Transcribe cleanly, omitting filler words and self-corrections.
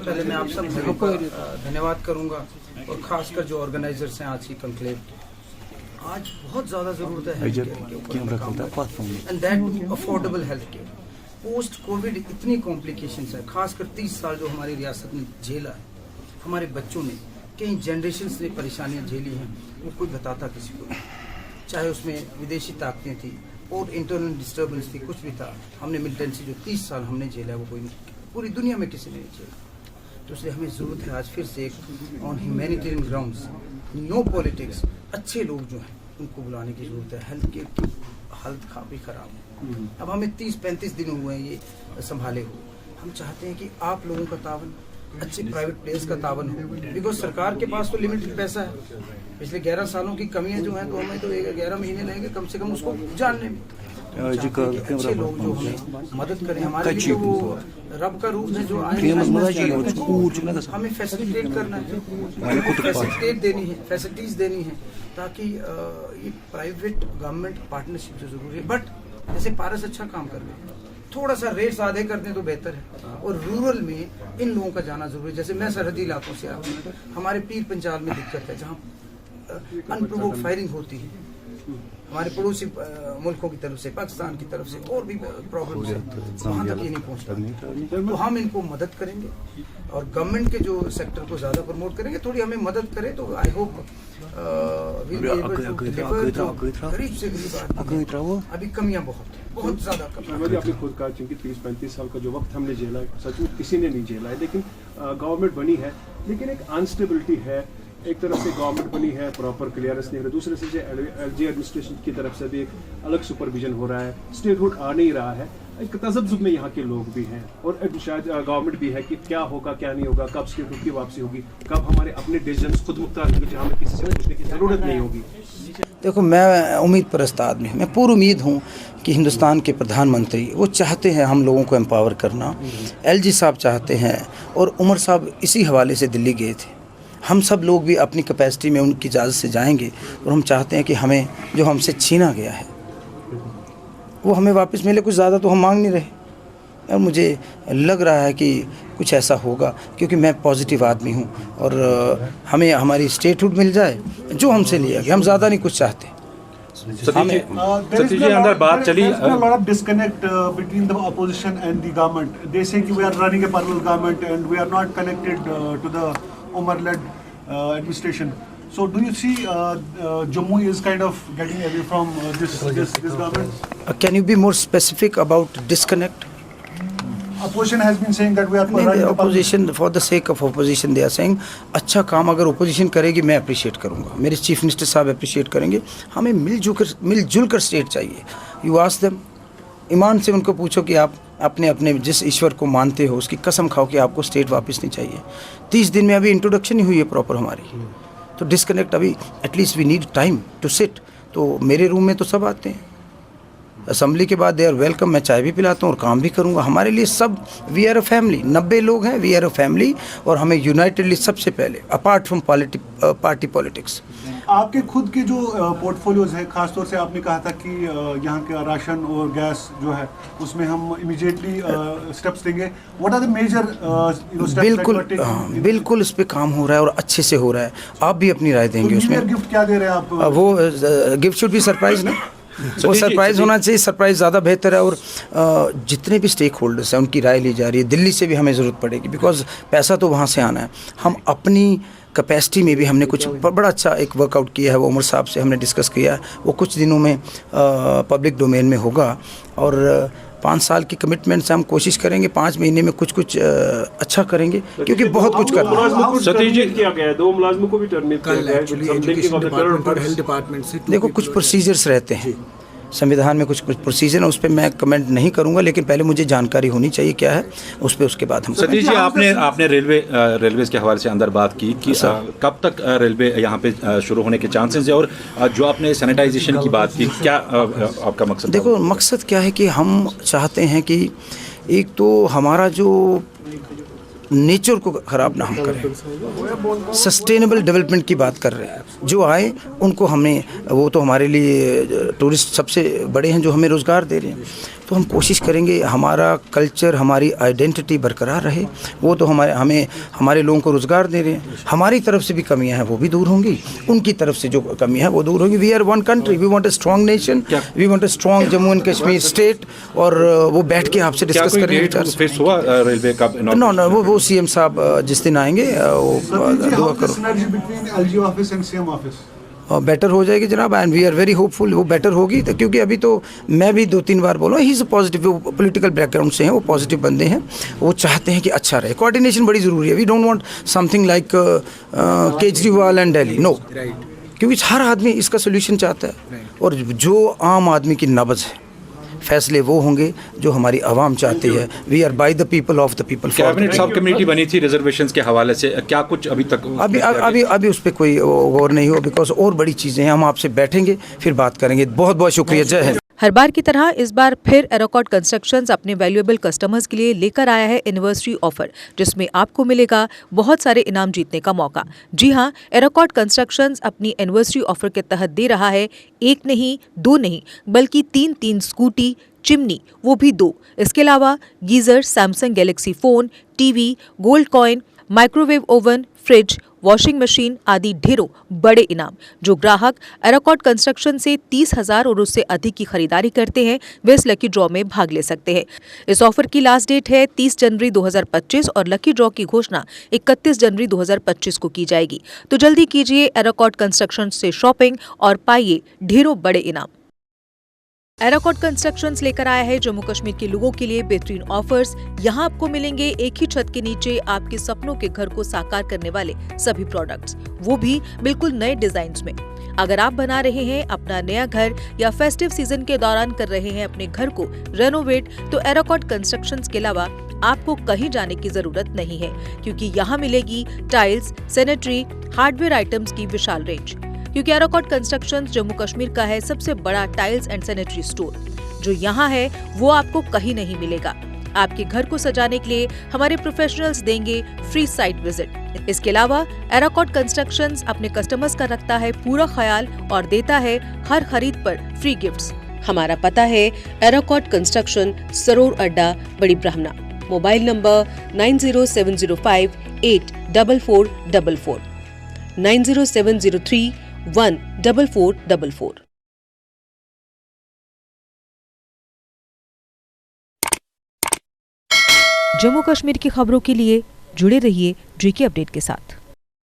पहले मैं आप सब लोगों का धन्यवाद करूंगा और खासकर जो ऑर्गेनाइजर्स हैं आज की कंक्लेव की। आज बहुत ज़्यादा ज़रूरत है हेल्थ केयर के ऊपर and that affordable health care. Post Covid इतनी कॉम्प्लिकेशंस है, खासकर 30 साल जो हमारी रियासत ने झेला है, हमारे बच्चों ने कई जनरेशन ने परेशानियां झेली हैं, वो कोई बताता किसी को नहीं। चाहे उसमें विदेशी ताकतें थी और इंटरनल डिस्टर्बेंस थी, कुछ भी था, हमने मिलिटेंसी जो 30 साल हमने झेला है वो कोई पूरी दुनिया में किसी ने नहीं झेला। तो इसलिए हमें ज़रूरत है आज फिर से एक on humanitarian grounds, no politics, अच्छे लोग जो हैं उनको बुलाने की ज़रूरत है। हेल्थ केयर की हालत काफ़ी ख़राब है। अब हमें 30-35 दिन हुए हैं ये संभाले हुए। हम चाहते हैं कि आप लोगों का तावन, अच्छे प्राइवेट प्लेयर्स का तावन हो, बिकॉज सरकार के पास तो लिमिटेड पैसा है। पिछले 11 सालों की कमियां जो हैं तो हमें तो 11 महीने लगेंगे कम से कम उसको जानने में। अच्छे लोग जो हमें मदद करें, हमारे लिए तो वो रब का रूप है जो हमें फैसिलिटेट करना है, फैसिलिटीज देनी है ताकि ये प्राइवेट गवर्नमेंट पार्टनरशिप जो जरूरी है। बट जैसे पारस अच्छा काम कर रहे हैं, थोड़ा सा रेट्स आधे कर दें तो बेहतर है। और रूरल में इन लोगों का जाना जरूरी है। जैसे मैं सरहदी इलाकों से आता हूँ, हमारे पीर पंचाल में दिक्कत है जहाँ अनप्रोवोक्ड फायरिंग होती है, हमारे पड़ोसी मुल्कों की तरफ से, पाकिस्तान की तरफ से और भी प्रॉब्लम्स है, वहाँ तक ये नहीं पहुँचता। तो हम इनको मदद करेंगे और गवर्नमेंट के जो सेक्टर को ज़्यादा प्रमोट करेंगे, थोड़ी हमें मदद करें तो आई होप गरीब से गरीब आदमी, अभी कमियाँ बहुत ज़्यादा कमियाँ। आपने खुद कहा क्योंकि 30-35 साल का जो वक्त हमने झेला है, सचमुच किसी ने नहीं झेला है। लेकिन गवर्नमेंट बनी है, लेकिन एक अनस्टेबिलिटी है। एक तरफ से गवर्नमेंट बनी है, प्रॉपर क्लियरेंस नहीं हो रहा, दूसरे से एलजी एडमिनिस्ट्रेशन की तरफ से भी एक अलग सुपरविजन हो रहा है, स्टेटहुड आ नहीं रहा है। एक तजब्जुब में यहाँ के लोग भी हैं और शायद गवर्नमेंट भी है कि क्या होगा क्या नहीं होगा, कब स्टेटहुड की वापसी होगी, कब हमारे अपने डिसीजन खुद मुख्तार होंगे जहाँ हमें किसी से पूछने की जरूरत नहीं होगी। देखो, मैं उम्मीद परस्त आदमी हूँ, मैं पूरी उम्मीद हूँ कि हिंदुस्तान के प्रधानमंत्री वो चाहते हैं हम लोगों को एम्पावर करना। एलजी साहब चाहते हैं और उमर साहब इसी हवाले से दिल्ली गए थे। हम सब लोग भी अपनी कैपेसिटी में उनकी इजाज़त से जाएंगे और हम चाहते हैं कि हमें जो हमसे छीना गया है वो हमें वापस मिले। कुछ ज़्यादा तो हम मांग नहीं रहे और मुझे लग रहा है कि कुछ ऐसा होगा, क्योंकि मैं पॉजिटिव आदमी हूँ और हमें हमारी स्टेटहुड मिल जाए जो हमसे लिया गया, हम ज़्यादा नहीं कुछ चाहते। सतीश जी, अंदर बात चली, lot of disconnect between the opposition and the government. They say we are running a parallel government and we are not connected to the Umar-led administration. So, do you see Jammu is kind of getting away from this government? Can you be more specific about disconnect? Opposition has been saying that we are running the opposition for the sake of opposition. They are saying अच्छा काम अगर opposition करेगी मैं appreciate करूँगा, मेरे chief minister साहब appreciate करेंगे। हमें मिलजुल कर स्टेट चाहिए। यू आस्क देम, ईमान से उनको पूछो कि आप अपने जिस ईश्वर को मानते हो उसकी कसम खाओ कि आपको स्टेट वापस नहीं चाहिए। 30 दिन में अभी इंट्रोडक्शन ही हुई है प्रॉपर हमारी, तो डिस्कनेक्ट अभी at least we need time to sit. तो मेरे रूम में तो सब आते हैं, असेंबली के बाद दे आर वेलकम, मैं चाय भी पिलाता हूँ और काम भी करूँगा। हमारे लिए सब वी आर अ फैमिली, 90 लोग हैं, वी आर अ फैमिली और हमें यूनाइटेडली सबसे पहले अपार्ट फ्रॉम पार्टी पॉलिटिक्स। आपके खुद के जो पोर्टफोलियोज है, खासतौर से आपने कहा था कि यहाँ का राशन और गैस जो है उसमें हम इमीडिएटली स्टेप्स लेंगे। व्हाट आर द मेजर बिल्कुल इस पे काम हो रहा है और अच्छे से हो रहा है। आप भी अपनी राय देंगे तो उसमें। गिफ्ट क्या दे रहे हैं आप? वो गिफ्ट शुड भी सरप्राइज ना, वो सरप्राइज होना चाहिए। सरप्राइज ज़्यादा बेहतर है। और जितने भी स्टेक होल्डर्स हैं उनकी राय ली जा रही है। दिल्ली से भी हमें ज़रूरत पड़ेगी, बिकॉज पैसा तो वहाँ से आना है। हम अपनी कैपेसिटी में भी हमने कुछ बड़ा अच्छा एक वर्कआउट किया है, वो उमर साहब से हमने डिस्कस किया है। वो कुछ दिनों में पब्लिक डोमेन में होगा और 5 साल की कमिटमेंट से हम कोशिश करेंगे 5 महीने में कुछ अच्छा करेंगे, क्योंकि बहुत कुछ करना है। सतीश जी, किया गया है 2 मुलाजिमों को भी टर्मिनेट किया गया है। देखो, कुछ प्रोसीजर्स रहते हैं संविधान में, कुछ प्रोसीजर है, उस पर मैं कमेंट नहीं करूंगा, लेकिन पहले मुझे जानकारी होनी चाहिए क्या है उस पर, उसके बाद हम। सतीश जी, आपने रेलवेज के हवाले से अंदर बात की कि कब तक रेलवे यहाँ पे शुरू होने के चांसेस है, और जो आपने सैनिटाइजेशन की बात की, क्या आपका मकसद? देखो, मकसद क्या है कि हम चाहते हैं कि एक तो हमारा जो नेचर को खराब ना हम करें। सस्टेनेबल डेवलपमेंट की बात कर रहे हैं। जो आए उनको हमें, वो तो हमारे लिए टूरिस्ट सबसे बड़े हैं जो हमें रोज़गार दे रहे हैं, तो हम कोशिश करेंगे हमारा कल्चर, हमारी आइडेंटिटी बरकरार रहे। वो तो हमारे लोगों को रोज़गार दे रहे हैं। हमारी तरफ से भी कमियां हैं वो भी दूर होंगी, उनकी तरफ से जो कमियां हैं वो दूर होंगी। We are one country, we want a strong nation, we want a strong Jammu and Kashmir state. और वो बैठ के आपसे डिस्कस करेंगे। फेस हुआ रेलवे का? नो, वो सीएम साहब जिस दिन आएंगे वो दुआ करो बेटर हो जाएगी जनाब। And we are very hopeful वो बेटर होगी, तो क्योंकि अभी तो मैं भी 2-3 बार बोला, ही इज़ पॉजिटिव, वो पॉलिटिकल बैकग्राउंड से हैं, वो पॉजिटिव बंदे हैं, वो चाहते हैं कि अच्छा रहे। कोऑर्डिनेशन बड़ी ज़रूरी है। We don't want something like Kejriwal and Delhi, no, क्योंकि हर आदमी इसका सोल्यूशन चाहता है। और जो आम आदमी की नब्ज़ है, फैसले वो होंगे जो हमारी आवाम चाहती है। We are by the people of the people. Cabinet sub committee बनी थी रिजर्वेशंस के हवाले से, क्या कुछ अभी तक? अभी उस पर कोई गौर नहीं हो, बिकॉज और बड़ी चीज़ें हैं। हम आपसे बैठेंगे फिर बात करेंगे। बहुत बहुत शुक्रिया। जय हिंद। हर बार की तरह इस बार फिर एरोकॉट कंस्ट्रक्शंस अपने वैल्यूएबल कस्टमर्स के लिए लेकर आया है एनिवर्सरी ऑफर, जिसमें आपको मिलेगा बहुत सारे इनाम जीतने का मौका। जी हां, एरोकॉट कंस्ट्रक्शंस अपनी एनिवर्सरी ऑफर के तहत दे रहा है 1 नहीं, 2 नहीं, बल्कि 3 स्कूटी, चिमनी, वो भी 2। इसके अलावा geyser, Samsung Galaxy phone, TV, gold coin, microwave oven, fridge, washing machine आदि ढेरों बड़े इनाम। जो ग्राहक एरोकॉट कंस्ट्रक्शन से 30,000 और उससे अधिक की खरीदारी करते हैं, वे इस लकी ड्रॉ में भाग ले सकते हैं। इस ऑफर की लास्ट डेट है 30 जनवरी 2025 और लकी ड्रॉ की घोषणा 31 जनवरी 2025 को की जाएगी। तो जल्दी कीजिए एरोकॉट कंस्ट्रक्शन से शॉपिंग और पाइए ढेरों बड़े इनाम। एरोकॉट कंस्ट्रक्शंस लेकर आया है जम्मू कश्मीर के लोगों के लिए बेहतरीन ऑफर्स। यहाँ आपको मिलेंगे एक ही छत के नीचे आपके सपनों के घर को साकार करने वाले सभी प्रोडक्ट्स, वो भी बिल्कुल नए डिजाइन्स में। अगर आप बना रहे हैं अपना नया घर या फेस्टिव सीजन के दौरान कर रहे हैं अपने घर को रेनोवेट, तो एरोकॉट कंस्ट्रक्शंस के अलावा आपको कहीं जाने की जरूरत नहीं है, क्योंकि यहाँ मिलेगी टाइल्स, सैनिटरी, हार्डवेयर आइटम्स की विशाल रेंज। क्योंकि एरोकॉट कंस्ट्रक्शंस जम्मू कश्मीर का है सबसे बड़ा टाइल्स एंड सैनिटरी स्टोर। जो यहाँ है वो आपको कहीं नहीं मिलेगा। आपके घर को सजाने के लिए हमारे प्रोफेशनल्स देंगे फ्री साइट विजिट। इसके अलावा एरोकॉट कंस्ट्रक्शंस अपने कस्टमर्स का रखता है पूरा ख्याल और देता है हर खरीद पर फ्री गिफ्ट्स। हमारा पता है एरोकॉट कंस्ट्रक्शन, सरोर अड्डा, बड़ी ब्राह्मणा। Mobile number 907058 84444, 90703 14444। जम्मू कश्मीर की खबरों के लिए जुड़े रहिए जीके अपडेट के साथ।